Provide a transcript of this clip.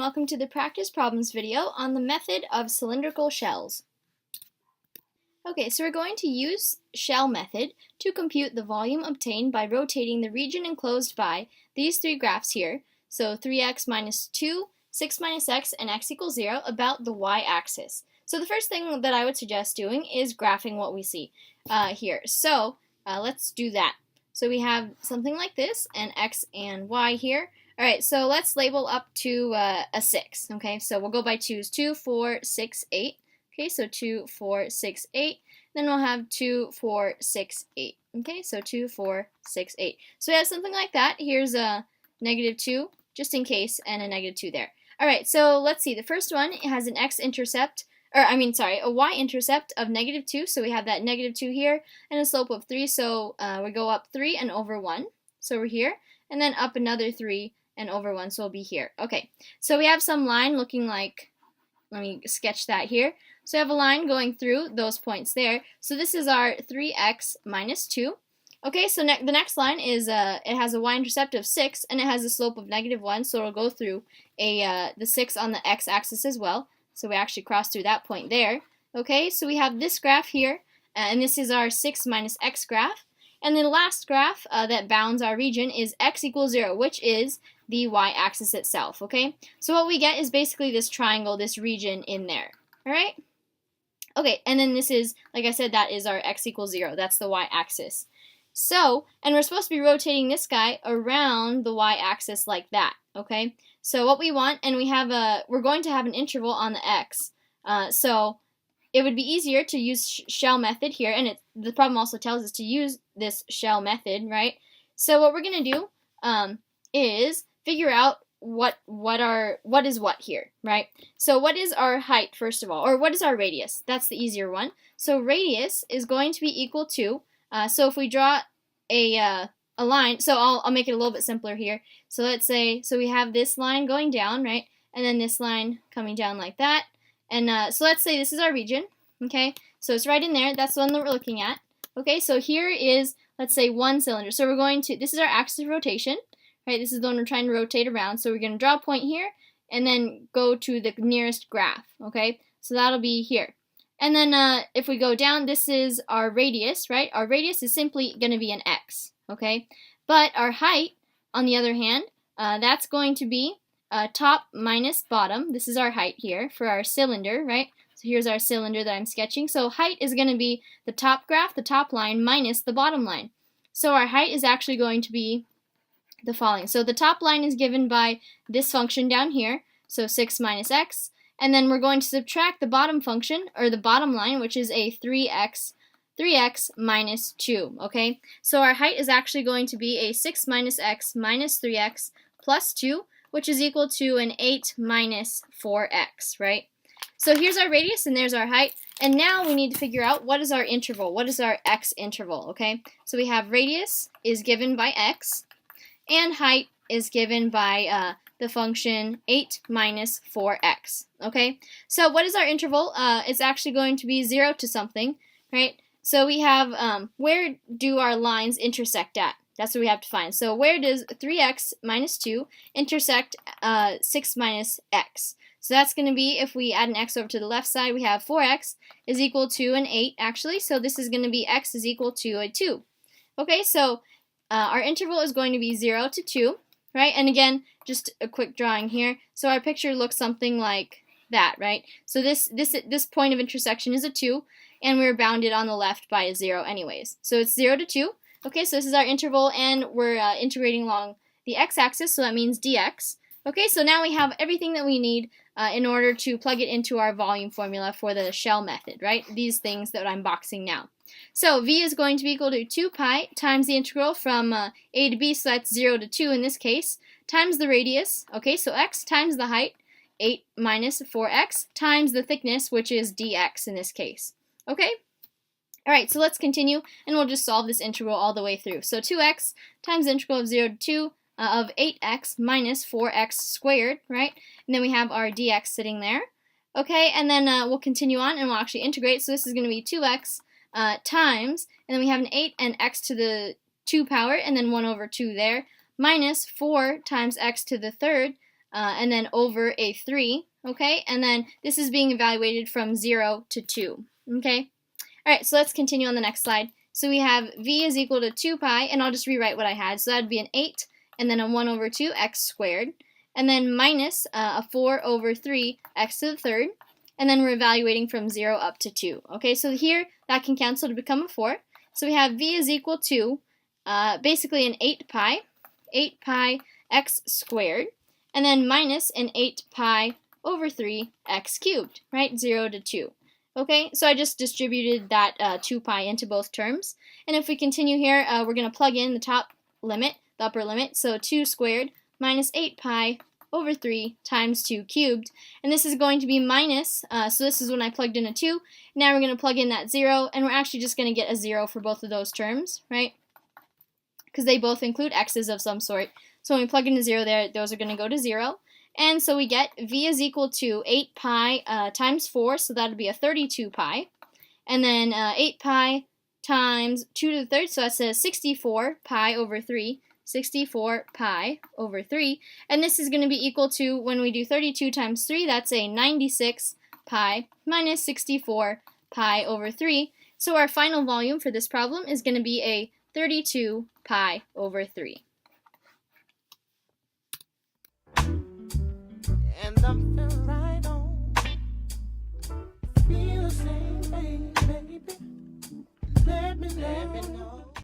welcome to the practice problems video on the method of cylindrical shells. Okay, so we're going to use shell method to compute the volume obtained by rotating the region enclosed by these three graphs here. So 3x minus 2, 6 minus x, and x equals 0 about the y-axis. So the first thing that I would suggest doing is graphing what we see here. So let's do that. So we have something like this, and x and y here. Alright, so let's label up to a 6, okay? So we'll go by 2's, 2, 4, 6, 8. Okay, so 2, 4, 6, 8. Then we'll have 2, 4, 6, 8. Okay, so 2, 4, 6, 8. So we have something like that. Here's a negative 2, just in case, and a negative 2 there. Alright, so let's see. The first one has an x-intercept, a y-intercept of negative 2. So we have that negative 2 here, and a slope of 3. So we go up 3 and over 1. So we're here. And then up another 3 and over 1, so we'll be here. Okay, so we have some line looking like, let me sketch that here. So we have a line going through those points there. So this is our 3x minus 2. Okay, so the next line is, it has a y-intercept of 6, and it has a slope of negative 1, so it'll go through the 6 on the x-axis as well. So we actually cross through that point there. Okay, so we have this graph here, and this is our 6 minus x graph. And the last graph that bounds our region is x equals 0, which is the y-axis itself, okay? So what we get is basically this triangle, this region in there, all right? Okay, and then this is, like I said, that is our x equals 0. That's the y-axis. So, and we're supposed to be rotating this guy around the y-axis like that, okay? So what we want, and we're going to have an interval on the x. So it would be easier to use shell method here, and the problem also tells us to use this shell method, right? So what we're going to do is figure out what is what here, right? So what is our height, first of all, or what is our radius? That's the easier one. So radius is going to be equal to, so if we draw a line, so I'll make it a little bit simpler here. So let's say, so we have this line going down, right? And then this line coming down like that. And so let's say this is our region, okay? So it's right in there. That's the one that we're looking at. Okay, so here is, let's say, one cylinder. So we're going to, this is our axis of rotation, right? This is the one we're trying to rotate around. So we're going to draw a point here and then go to the nearest graph, okay? So that'll be here. And then if we go down, this is our radius, right? Our radius is simply going to be an x, okay? But our height, on the other hand, that's going to be top minus bottom. This is our height here for our cylinder, right? So here's our cylinder that I'm sketching. So height is going to be the top graph, the top line, minus the bottom line. So our height is actually going to be the following. So the top line is given by this function down here, so 6 minus x, and then we're going to subtract the bottom function, or the bottom line, which is a 3x minus 2, okay? So our height is actually going to be a 6 minus x minus 3x plus 2, which is equal to an 8 minus 4x, right? So here's our radius, and there's our height. And now we need to figure out what is our interval. What is our x interval, okay? So we have radius is given by x, and height is given by the function 8 minus 4x, okay? So what is our interval? It's actually going to be 0 to something, right? So we have, where do our lines intersect at? That's what we have to find. So where does 3x minus 2 intersect 6 minus x? So that's going to be, if we add an x over to the left side, we have 4x is equal to an 8, actually. So this is going to be x is equal to a 2. Okay, so our interval is going to be 0 to 2, right? And again, just a quick drawing here. So our picture looks something like that, right? So this point of intersection is a 2, and we're bounded on the left by a 0 anyways. So it's 0 to 2. Okay, so this is our interval, and we're integrating along the x-axis, so that means dx. Okay, so now we have everything that we need in order to plug it into our volume formula for the shell method, right? These things that I'm boxing now. So v is going to be equal to 2 pi times the integral from a to b, so that's 0 to 2 in this case, times the radius, okay, so x times the height, 8 minus 4x, times the thickness, which is dx in this case. Okay? Alright, so let's continue, and we'll just solve this integral all the way through. So 2x times the integral of 0 to 2 of 8x minus 4x squared, right? And then we have our dx sitting there. Okay, and then we'll continue on, and we'll actually integrate. So this is going to be 2x times, and then we have an 8 and x to the 2 power, and then 1 over 2 there, minus 4 times x to the third, and then over a 3, okay? And then this is being evaluated from 0 to 2, okay? Alright, so let's continue on the next slide. So we have v is equal to 2 pi, and I'll just rewrite what I had. So that would be an 8, and then a 1 over 2 x squared, and then minus a 4 over 3 x to the third, and then we're evaluating from 0 up to 2. Okay, so here that can cancel to become a 4. So we have v is equal to basically an 8 pi x squared, and then minus an 8 pi over 3 x cubed, right? 0 to 2. Okay, so I just distributed that 2 pi into both terms. And if we continue here, we're going to plug in the top limit, the upper limit. So 2 squared minus 8 pi over 3 times 2 cubed. And this is going to be minus, so this is when I plugged in a 2. Now we're going to plug in that 0, and we're actually just going to get a 0 for both of those terms, right? Because they both include x's of some sort. So when we plug in a 0 there, those are going to go to 0. And so we get v is equal to 8 pi times 4, so that would be a 32 pi. And then 8 pi times 2 to the third, so that's a 64 pi over 3. 64 pi over 3. And this is going to be equal to, when we do 32 times 3, that's a 96 pi minus 64 pi over 3. So our final volume for this problem is going to be a 32 pi over 3. And I'm feeling right on. Feel the same, baby. Let me know.